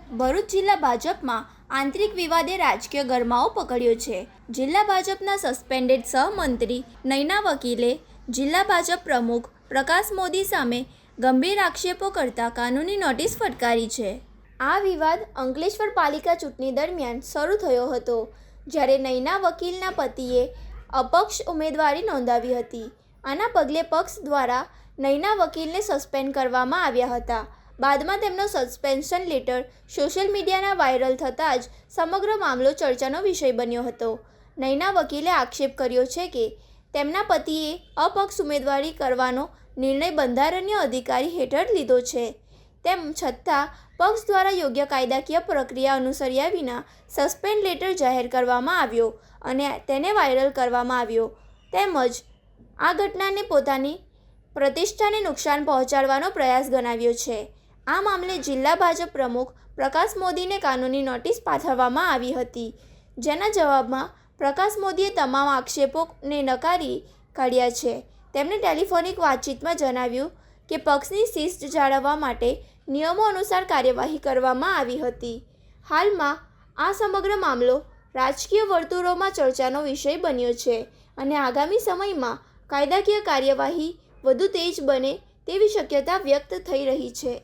ભરૂચ જિલ્લા ભાજપમાં આંતરિક વિવાદે રાજકીય ગરમાવો પકડ્યો છે. જિલ્લા ભાજપના સસ્પેન્ડેડ સહમંત્રી નયના વકીલે જિલ્લા ભાજપ પ્રમુખ પ્રકાશ મોદી સામે ગંભીર આક્ષેપો કરતા કાનૂની નોટિસ ફટકારી છે. આ વિવાદ અંકલેશ્વર પાલિકા ચૂંટણી દરમિયાન શરૂ થયો હતો, જ્યારે નયના વકીલના પતિએ અપક્ષ ઉમેદવારી નોંધાવી હતી. આના પગલે પક્ષ દ્વારા નયના વકીલને સસ્પેન્ડ કરવામાં આવ્યા હતા. બાદમાં તેમનો સસ્પેન્શન લેટર સોશિયલ મીડિયાના વાયરલ થતાં જ સમગ્ર મામલો ચર્ચાનો વિષય બન્યો હતો. નયના વકીલે આક્ષેપ કર્યો છે કે તેમના પતિએ અપક્ષ ઉમેદવારી કરવાનો નિર્ણય બંધારણીય અધિકારી હેઠળ લીધો છે. તેમ છતાં પક્ષ દ્વારા યોગ્ય કાયદાકીય પ્રક્રિયા અનુસર્યા વિના સસ્પેન્ડ લેટર જાહેર કરવામાં આવ્યો અને તેને વાયરલ કરવામાં આવ્યો. તેમજ આ ઘટનાને પોતાની પ્રતિષ્ઠાને નુકસાન પહોંચાડવાનો પ્રયાસ ગણાવ્યો છે. આ મામલે જિલ્લા ભાજપ પ્રમુખ પ્રકાશ મોદીને કાનૂની નોટિસ પાઠવવામાં આવી હતી, જેના જવાબમાં પ્રકાશ મોદીએ તમામ આક્ષેપોને નકારી કાઢ્યા છે. તેમણે ટેલિફોનિક વાતચીતમાં જણાવ્યું કે પક્ષની શિસ્ત જાળવવા માટે નિયમો અનુસાર કાર્યવાહી કરવામાં આવી હતી. હાલમાં આ સમગ્ર મામલો રાજકીય વર્તુળોમાં ચર્ચાનો વિષય બન્યો છે અને આગામી સમયમાં કાયદાકીય કાર્યવાહી વધુ તેજ બને તેવી શક્યતા વ્યક્ત થઈ રહી છે.